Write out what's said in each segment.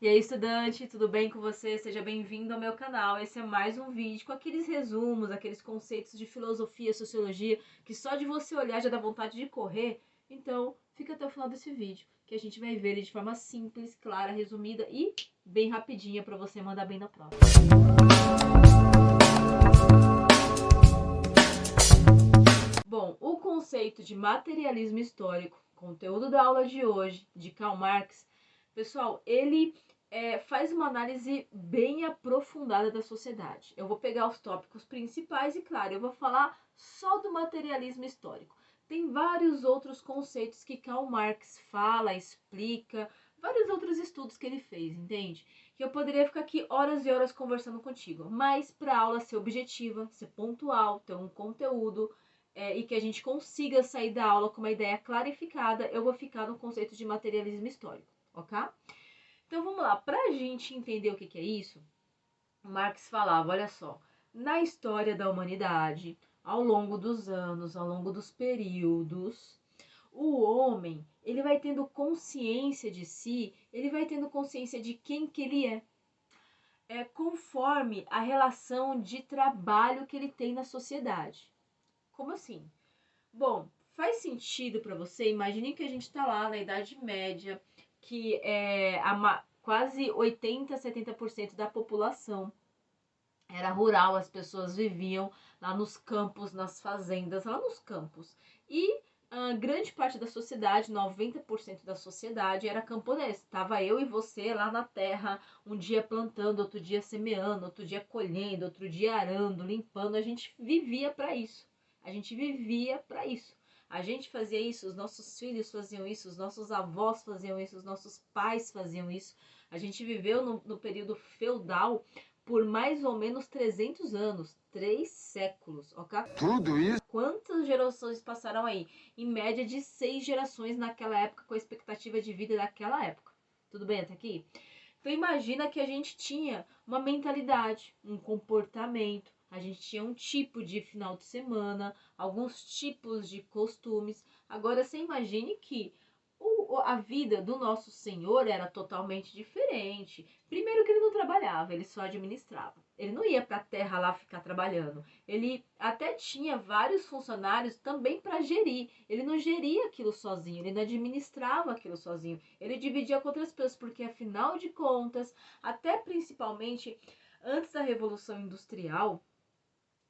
E aí, estudante, tudo bem com você? Seja bem-vindo ao meu canal. Esse é mais um vídeo com aqueles resumos, aqueles conceitos de filosofia, sociologia, que só de você olhar já dá vontade de correr. Então, fica até o final desse vídeo, que a gente vai ver ele de forma simples, clara, resumida e bem rapidinha para você mandar bem na prova. Bom, o conceito de materialismo histórico, conteúdo da aula de hoje, de Karl Marx, pessoal, ele faz uma análise bem aprofundada da sociedade. Eu vou pegar os tópicos principais e, claro, eu vou falar só do materialismo histórico. Tem vários outros conceitos que Karl Marx fala, explica, vários outros estudos que ele fez, entende? Que eu poderia ficar aqui horas e horas conversando contigo, mas para a aula ser objetiva, ser pontual, ter um conteúdo e que a gente consiga sair da aula com uma ideia clarificada, eu vou ficar no conceito de materialismo histórico, ok? Então vamos lá, para a gente entender o que é isso, Marx falava, olha só, na história da humanidade, ao longo dos anos, ao longo dos períodos, o homem, ele vai tendo consciência de si, ele vai tendo consciência de quem que ele conforme a relação de trabalho que ele tem na sociedade. Como assim? Bom, faz sentido para você? Imagine que a gente está lá na Idade Média, que quase 80, 70% da população era rural, as pessoas viviam lá nos campos, nas fazendas, lá nos campos. E grande parte da sociedade, 90% da sociedade, era camponesa. Estava eu e você lá na terra, um dia plantando, outro dia semeando, outro dia colhendo, outro dia arando, limpando. A gente vivia para isso. A gente vivia para isso. A gente fazia isso, os nossos filhos faziam isso, os nossos avós faziam isso, os nossos pais faziam isso. A gente viveu no período feudal por mais ou menos 300 anos, 3 séculos, ok? Tudo isso? Quantas gerações passaram aí? Em média de 6 gerações naquela época, com a expectativa de vida daquela época. Tudo bem até aqui? Então imagina que a gente tinha uma mentalidade, um comportamento, a gente tinha um tipo de final de semana, alguns tipos de costumes. Agora você imagine que a vida do nosso Senhor era totalmente diferente. Primeiro que ele não trabalhava, ele só administrava. Ele não ia para a terra lá ficar trabalhando. Ele até tinha vários funcionários também para gerir. Ele não geria aquilo sozinho, ele não administrava aquilo sozinho. Ele dividia com outras pessoas, porque afinal de contas, até principalmente antes da Revolução Industrial,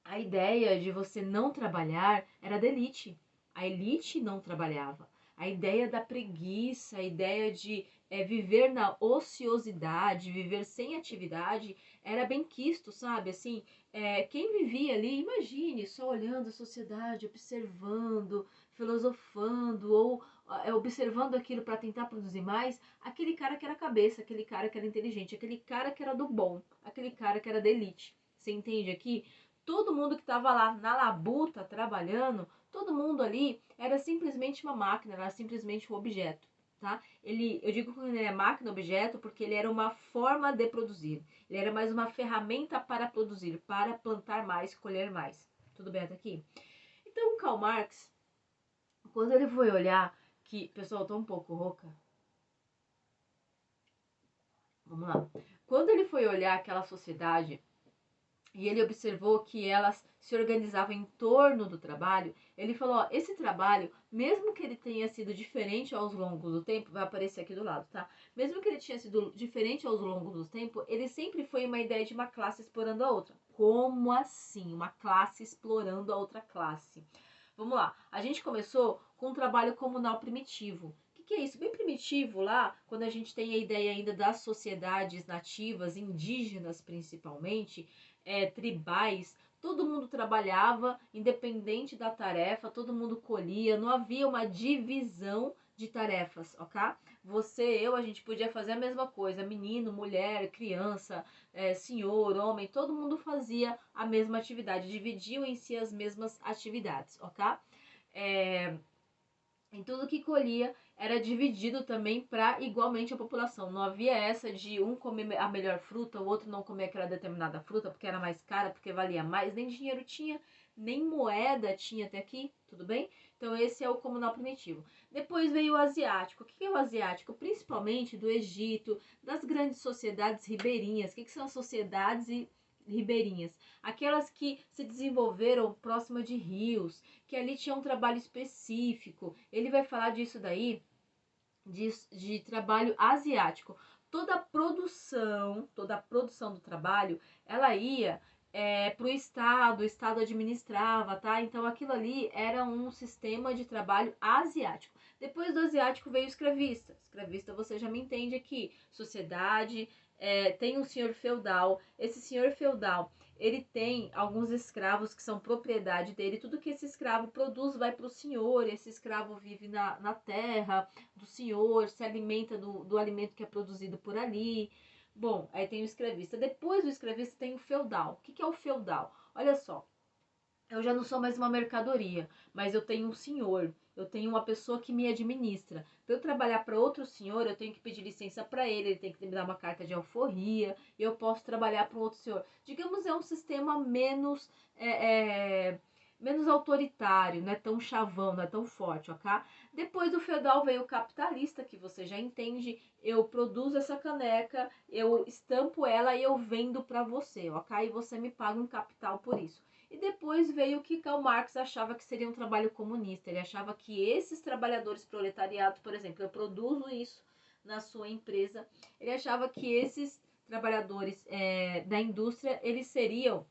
a ideia de você não trabalhar era da elite. A elite não trabalhava. A ideia da preguiça, a ideia de viver na ociosidade, viver sem atividade, era bem quisto, sabe? Assim, quem vivia ali, imagine, só olhando a sociedade, observando, filosofando, ou observando aquilo para tentar produzir mais, aquele cara que era cabeça, aquele cara que era inteligente, aquele cara que era do bom, aquele cara que era da elite. Você entende aqui? Todo mundo que estava lá na labuta trabalhando, todo mundo ali era simplesmente uma máquina, era simplesmente um objeto, tá? Eu digo que ele é máquina, objeto, porque ele era uma forma de produzir. Ele era mais uma ferramenta para produzir, para plantar mais, colher mais. Tudo bem até aqui? Então, Karl Marx, quando ele foi olhar que, pessoal, eu tô um pouco rouca. Vamos lá. Quando ele foi olhar aquela sociedade e ele observou que elas se organizavam em torno do trabalho, ele falou, ó, esse trabalho, mesmo que ele tenha sido diferente ao longo do tempo, vai aparecer aqui do lado, tá? Mesmo que ele tenha sido diferente ao longo do tempo, ele sempre foi uma ideia de uma classe explorando a outra. Como assim? Uma classe explorando a outra classe. Vamos lá, a gente começou com um trabalho comunal primitivo. O que é isso? Bem primitivo lá, quando a gente tem a ideia ainda das sociedades nativas, indígenas principalmente, tribais, todo mundo trabalhava, independente da tarefa, todo mundo colhia, não havia uma divisão de tarefas, ok? Você, eu, a gente podia fazer a mesma coisa, menino, mulher, criança, senhor, homem, todo mundo fazia a mesma atividade, dividiam em si as mesmas atividades, ok? Em tudo que colhia era dividido também para igualmente a população. Não havia essa de um comer a melhor fruta, o outro não comer aquela determinada fruta porque era mais cara, porque valia mais, nem dinheiro tinha, nem moeda tinha até aqui, tudo bem? Então esse é o comunal primitivo. Depois veio o asiático. O que é o asiático? Principalmente do Egito, das grandes sociedades ribeirinhas. O que são as sociedades ribeirinhas? Aquelas que se desenvolveram próxima de rios, que ali tinha um trabalho específico. Ele vai falar disso daí, de trabalho asiático. Toda a produção do trabalho, ela ia para o Estado administrava, tá? Então aquilo ali era um sistema de trabalho asiático. Depois do asiático veio o escravista. Escravista você já me entende aqui. Sociedade, tem um senhor feudal. Esse senhor feudal, ele tem alguns escravos que são propriedade dele. Tudo que esse escravo produz vai para o senhor. Esse escravo vive na terra do senhor, se alimenta do alimento que é produzido por ali. Bom, aí tem o escravista. Depois do escravista tem o feudal. O que é o feudal? Olha só, eu já não sou mais uma mercadoria, mas eu tenho um senhor, eu tenho uma pessoa que me administra. Para eu trabalhar para outro senhor, eu tenho que pedir licença para ele tem que me dar uma carta de alforria, e eu posso trabalhar para um outro senhor. Digamos, é um sistema menos autoritário, não é tão chavão, não é tão forte, ok? Depois do feudal veio o capitalista, que você já entende. Eu produzo essa caneca, eu estampo ela e eu vendo para você, ok? E você me paga um capital por isso. E depois veio o que Karl Marx achava que seria um trabalho comunista. Ele achava que esses trabalhadores proletariados, por exemplo, eu produzo isso na sua empresa, ele achava que esses trabalhadores da indústria, eles seriam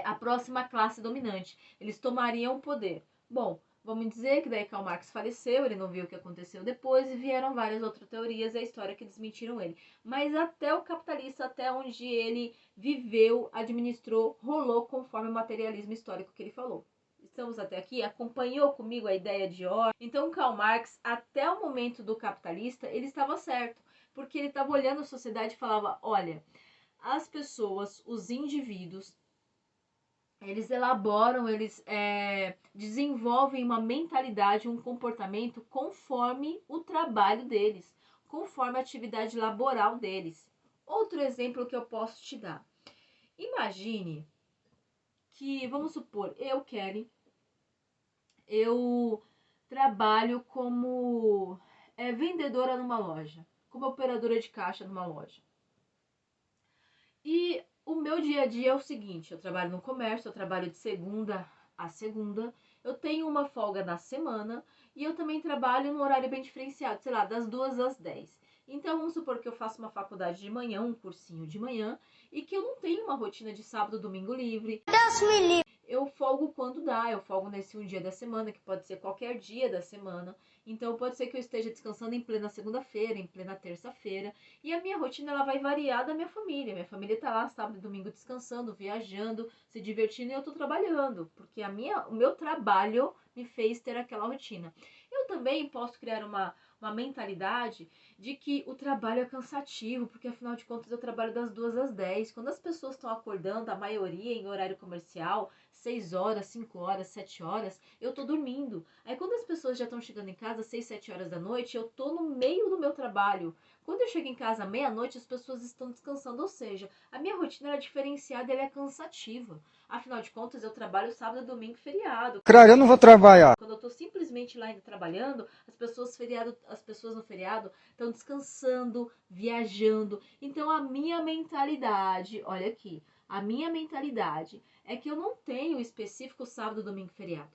a próxima classe dominante. Eles tomariam o poder. Bom, vamos dizer que daí Karl Marx faleceu, ele não viu o que aconteceu depois e vieram várias outras teorias e a história que desmentiram ele. Mas até o capitalista, até onde ele viveu, administrou, rolou conforme o materialismo histórico que ele falou. Estamos até aqui? Acompanhou comigo a ideia de ordem? Então Karl Marx, até o momento do capitalista, ele estava certo, porque ele estava olhando a sociedade e falava, olha, as pessoas, os indivíduos, eles elaboram, eles desenvolvem uma mentalidade, um comportamento conforme o trabalho deles, conforme a atividade laboral deles. Outro exemplo que eu posso te dar. Imagine que, vamos supor, Kelly, eu trabalho como vendedora numa loja, como operadora de caixa numa loja. E o meu dia a dia é o seguinte, eu trabalho no comércio, eu trabalho de segunda a segunda, eu tenho uma folga na semana e eu também trabalho num horário bem diferenciado, sei lá, das 2 às 10. Então vamos supor que eu faço uma faculdade de manhã, um cursinho de manhã, e que eu não tenho uma rotina de sábado, domingo livre. Deus me livre! Eu folgo quando dá, eu folgo nesse um dia da semana, que pode ser qualquer dia da semana. Então pode ser que eu esteja descansando em plena segunda-feira, em plena terça-feira. E a minha rotina ela vai variar da minha família. Minha família tá lá sábado e domingo descansando, viajando, se divertindo e eu tô trabalhando. Porque o meu trabalho me fez ter aquela rotina. Eu também posso criar uma mentalidade de que o trabalho é cansativo, porque afinal de contas eu trabalho das 2 às 10. Quando as pessoas estão acordando, a maioria em horário comercial, 6 horas, 5 horas, 7 horas, eu tô dormindo. Aí quando as pessoas já estão chegando em casa 6, 7 horas da noite, eu tô no meio do meu trabalho. Quando eu chego em casa à meia-noite, as pessoas estão descansando, ou seja, a minha rotina é diferenciada, ela é cansativa. Afinal de contas, eu trabalho sábado, domingo, feriado. Cara, eu não vou trabalhar. Quando eu tô simplesmente lá ainda trabalhando, as pessoas no feriado estão descansando, viajando. Então a minha mentalidade, olha aqui, a minha mentalidade é que eu não tenho específico sábado, domingo, feriado.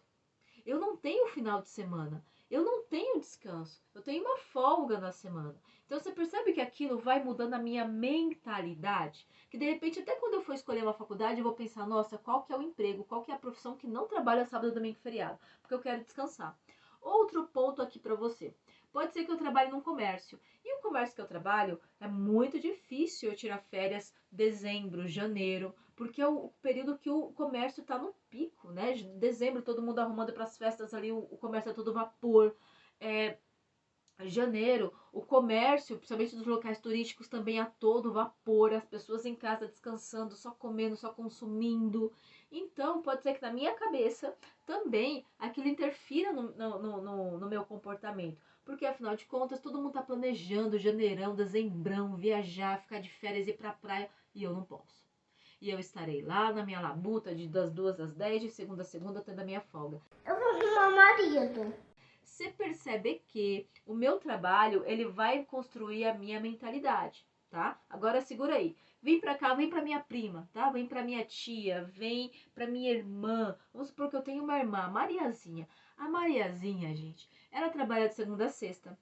Eu não tenho final de semana. Eu não tenho descanso. Eu tenho uma folga na semana. Então você percebe que aquilo vai mudando a minha mentalidade? Que de repente, até quando eu for escolher uma faculdade, eu vou pensar, nossa, qual que é o emprego, qual que é a profissão que não trabalha sábado, domingo e feriado? Porque eu quero descansar. Outro ponto aqui para você. Pode ser que eu trabalhe num comércio. E o comércio que eu trabalho é muito difícil eu tirar férias dezembro, janeiro, porque é o período que o comércio está no pico, né? Dezembro, todo mundo arrumando para as festas ali, o comércio é todo vapor. Janeiro, o comércio, principalmente dos locais turísticos, também a todo vapor, as pessoas em casa descansando, só comendo, só consumindo. Então, pode ser que na minha cabeça também aquilo interfira no meu comportamento. Porque, afinal de contas, todo mundo está planejando janeirão, dezembrão, viajar, ficar de férias, ir pra praia, e eu não posso. E eu estarei lá na minha labuta das 2 às 10, de segunda a segunda, tendo a minha folga. Eu vou arrumar marido. Você percebe que o meu trabalho, ele vai construir a minha mentalidade, tá? Agora segura aí. Vem pra cá, vem pra minha prima, tá? Vem pra minha tia, vem pra minha irmã. Vamos supor que eu tenho uma irmã, a Mariazinha. A Mariazinha, gente, ela trabalha de segunda a sexta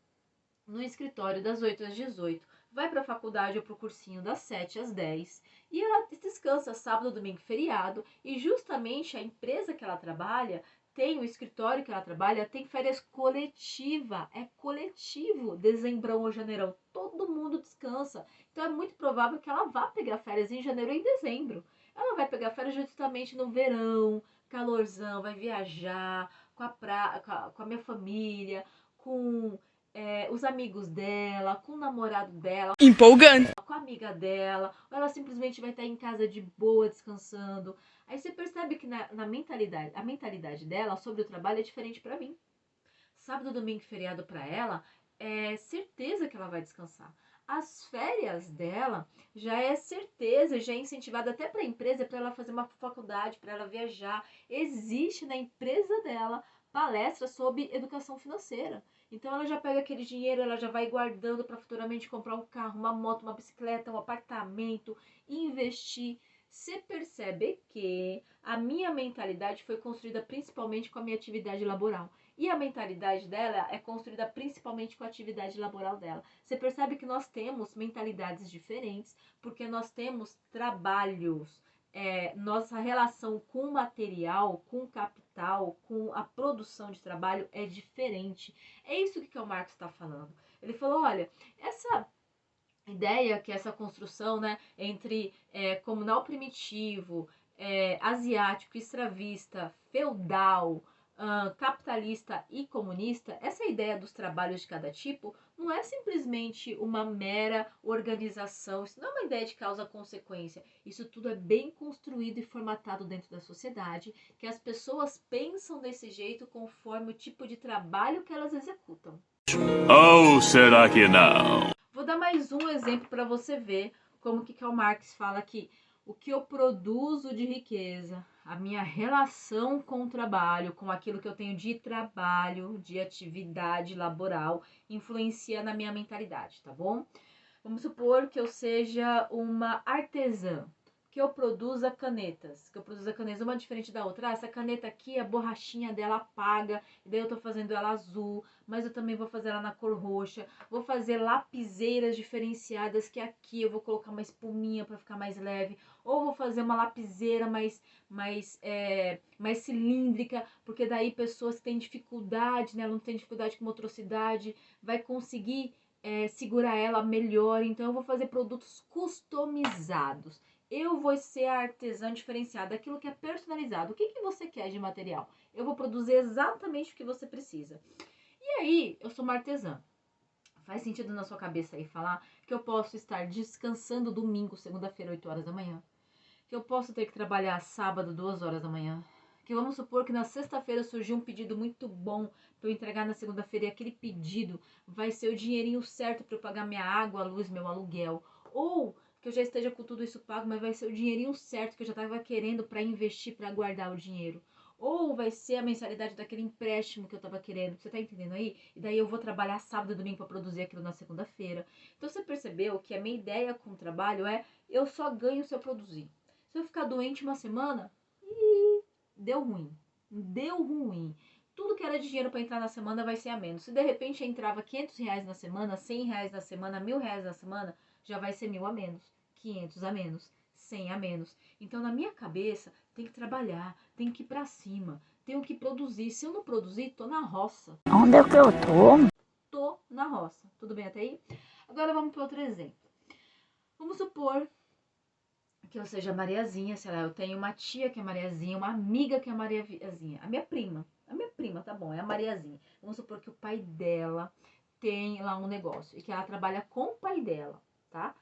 no escritório das 8 às 18. Vai pra faculdade ou pro cursinho das 7 às 10. E ela descansa sábado, domingo, feriado. E justamente a empresa que ela trabalha tem o escritório que ela trabalha, tem férias coletiva, é coletivo, dezembrão ou janeirão, todo mundo descansa. Então é muito provável que ela vá pegar férias em janeiro ou em dezembro. Ela vai pegar férias justamente no verão, calorzão, vai viajar com a minha família, com os amigos dela, com o namorado dela, Empolgante. com a amiga dela, ou ela simplesmente vai estar em casa de boa, descansando. Aí você percebe que na mentalidade, a mentalidade dela sobre o trabalho é diferente para mim. Sábado, domingo e feriado para ela é certeza que ela vai descansar. As férias dela já é certeza, já é incentivada até para a empresa, para ela fazer uma faculdade, para ela viajar. Existe na empresa dela palestra sobre educação financeira. Então ela já pega aquele dinheiro, ela já vai guardando para futuramente comprar um carro, uma moto, uma bicicleta, um apartamento, investir. Você percebe que a minha mentalidade foi construída principalmente com a minha atividade laboral. E a mentalidade dela é construída principalmente com a atividade laboral dela. Você percebe que nós temos mentalidades diferentes, porque nós temos trabalhos. Nossa relação com o material, com o capital, com a produção de trabalho é diferente. É isso que o Marx está falando. Ele falou, olha, essa ideia que essa construção, né, entre comunal primitivo, asiático, escravista, feudal, capitalista e comunista, essa ideia dos trabalhos de cada tipo não é simplesmente uma mera organização, isso não é uma ideia de causa-consequência, isso tudo é bem construído e formatado dentro da sociedade, que as pessoas pensam desse jeito conforme o tipo de trabalho que elas executam. Ou será que não? Vou dar mais um exemplo para você ver como que Karl Marx fala que o que eu produzo de riqueza, a minha relação com o trabalho, com aquilo que eu tenho de trabalho, de atividade laboral, influencia na minha mentalidade, tá bom? Vamos supor que eu seja uma artesã, que eu produza canetas, uma diferente da outra. Essa caneta aqui, a borrachinha dela apaga, e daí eu tô fazendo ela azul, mas eu também vou fazer ela na cor roxa. Vou fazer lapiseiras diferenciadas, que aqui eu vou colocar uma espuminha para ficar mais leve, ou vou fazer uma lapiseira mais cilíndrica, porque daí pessoas que têm dificuldade, né, ela não tem dificuldade com motricidade, vai conseguir segurar ela melhor. Então eu vou fazer produtos customizados. Eu vou ser a artesã diferenciada, aquilo que é personalizado. O que você quer de material? Eu vou produzir exatamente o que você precisa. E aí, eu sou uma artesã. Faz sentido na sua cabeça aí falar que eu posso estar descansando domingo, segunda-feira, 8 horas da manhã? Que eu posso ter que trabalhar sábado, 2 horas da manhã? Que vamos supor que na sexta-feira surgiu um pedido muito bom para eu entregar na segunda-feira, e aquele pedido vai ser o dinheirinho certo para eu pagar minha água, a luz, meu aluguel. Ou que eu já esteja com tudo isso pago, mas vai ser o dinheirinho certo que eu já estava querendo para investir, para guardar o dinheiro. Ou vai ser a mensalidade daquele empréstimo que eu estava querendo. Você tá entendendo aí? E daí eu vou trabalhar sábado e domingo para produzir aquilo na segunda-feira. Então você percebeu que a minha ideia com o trabalho é: eu só ganho se eu produzir. Se eu ficar doente uma semana, deu ruim. Deu ruim. Tudo que era de dinheiro para entrar na semana vai ser a menos. Se de repente entrava R$ 500 na semana, R$ 100 na semana, R$ 1.000 na semana, já vai ser 1.000 a menos, 500 a menos, 100 a menos. Então, na minha cabeça, tem que trabalhar, tem que ir para cima, tenho que produzir. Se eu não produzir, tô na roça. Onde é que eu tô? Tô na roça. Tudo bem até aí? Agora vamos para outro exemplo. Vamos supor que eu seja Mariazinha, sei lá, eu tenho uma tia que é Mariazinha, uma amiga que é Mariazinha, a minha prima, tá bom, é a Mariazinha. Vamos supor que o pai dela tem lá um negócio e que ela trabalha com o pai dela, tá?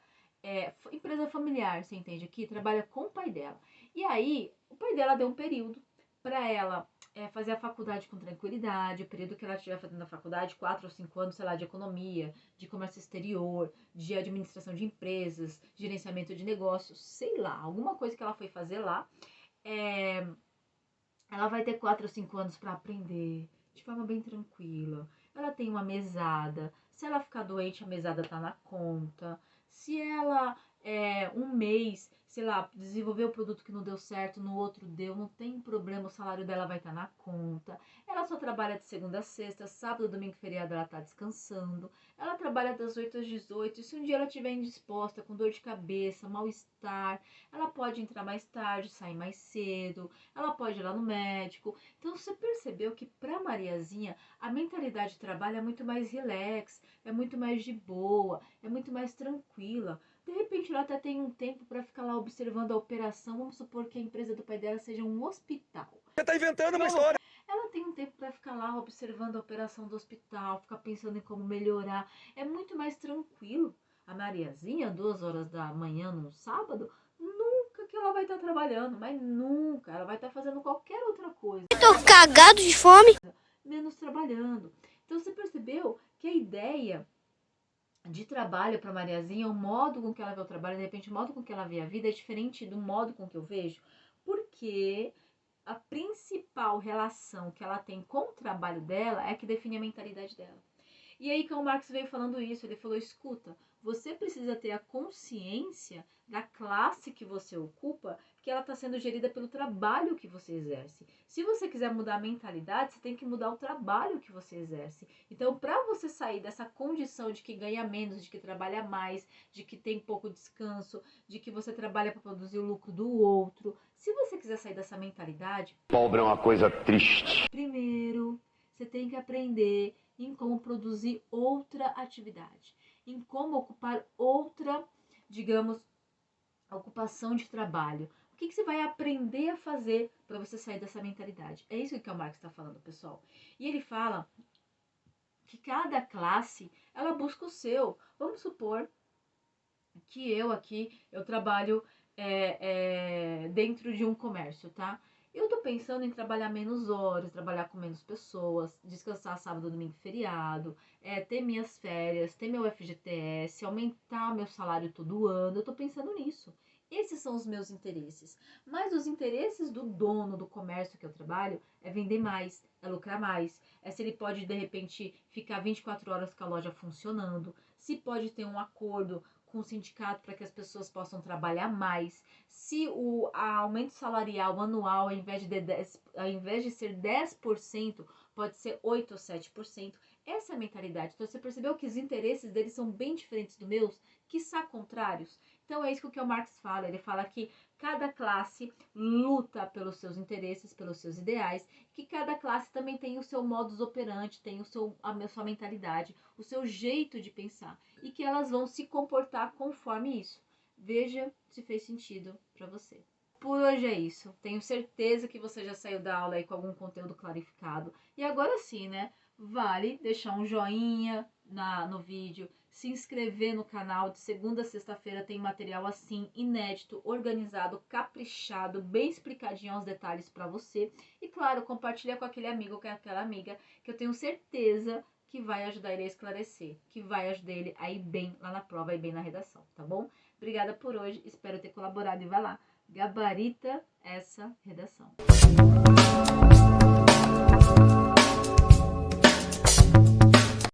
Empresa familiar, você entende aqui? Trabalha com o pai dela. E aí, o pai dela deu um período para ela fazer a faculdade com tranquilidade, o período que ela estiver fazendo a faculdade, 4 ou 5 anos, sei lá, de economia, de comércio exterior, de administração de empresas, gerenciamento de negócios, sei lá, alguma coisa que ela foi fazer lá, ela vai ter 4 ou 5 anos para aprender, de forma bem tranquila. Ela tem uma mesada, se ela ficar doente, a mesada tá na conta. Se ela, um mês, sei lá, desenvolver o produto que não deu certo, no outro deu, não tem problema, o salário dela vai estar na conta. Ela só trabalha de segunda a sexta, sábado, domingo, feriado, ela tá descansando. Ela trabalha das 8 às 18, e se um dia ela estiver indisposta, com dor de cabeça, mal-estar, ela pode entrar mais tarde, sair mais cedo, ela pode ir lá no médico. Então você percebeu que para Mariazinha a mentalidade de trabalho é muito mais relax, é muito mais de boa, é muito mais tranquila. De repente ela até tem um tempo para ficar lá observando a operação. Vamos supor que a empresa do pai dela seja um hospital. Você tá inventando uma história. Ela tem um tempo para ficar lá observando a operação do hospital, ficar pensando em como melhorar. É muito mais tranquilo. A Mariazinha, 2 horas da manhã no sábado, nunca que ela vai estar trabalhando, mas nunca. Ela vai estar fazendo qualquer outra coisa. Tô cagado de fome. Menos trabalhando. Então você percebeu que a ideia de trabalho para Mariazinha, o modo com que ela vê o trabalho, de repente o modo com que ela vê a vida é diferente do modo com que eu vejo, porque a principal relação que ela tem com o trabalho dela é que define a mentalidade dela. E aí Karl Marx veio falando isso, ele falou, escuta, você precisa ter a consciência da classe que você ocupa, que ela está sendo gerida pelo trabalho que você exerce. Se você quiser mudar a mentalidade, você tem que mudar o trabalho que você exerce. Então, para você sair dessa condição de que ganha menos, de que trabalha mais, de que tem pouco descanso, de que você trabalha para produzir o lucro do outro, se você quiser sair dessa mentalidade, Pobre é uma coisa triste. primeiro, você tem que aprender em como produzir outra atividade, em como ocupar outra, digamos, ocupação de trabalho. O que você vai aprender a fazer para você sair dessa mentalidade? É isso que o Marx está falando, pessoal. E ele fala que cada classe, ela busca o seu. Vamos supor que eu trabalho dentro de um comércio, tá? Eu tô pensando em trabalhar menos horas, trabalhar com menos pessoas, descansar sábado, domingo, feriado, ter minhas férias, ter meu FGTS, aumentar meu salário todo ano. Eu tô pensando nisso. Esses são os meus interesses. Mas os interesses do dono do comércio que eu trabalho é vender mais, é lucrar mais, é se ele pode, de repente, ficar 24 horas com a loja funcionando, se pode ter um acordo com o sindicato para que as pessoas possam trabalhar mais, se o aumento salarial anual, ao invés de ser 10%, pode ser 8% ou 7%. Essa é a mentalidade. Então, você percebeu que os interesses deles são bem diferentes dos meus, quiçá contrários? Então, é isso que o Karl Marx fala. Ele fala que cada classe luta pelos seus interesses, pelos seus ideais, que cada classe também tem o seu modus operandi, tem a sua mentalidade, o seu jeito de pensar, e que elas vão se comportar conforme isso. Veja se fez sentido para você. Por hoje é isso. Tenho certeza que você já saiu da aula aí com algum conteúdo clarificado. E agora sim, né? Vale deixar um joinha no vídeo, se inscrever no canal. De segunda a sexta-feira tem material assim, inédito, organizado, caprichado, bem explicadinho aos detalhes para você. E claro, compartilha com aquele amigo ou com aquela amiga que eu tenho certeza que vai ajudar ele a esclarecer, que vai ajudar ele a ir bem lá na prova, a ir bem na redação, tá bom? Obrigada por hoje, espero ter colaborado e vai lá, gabarita essa redação.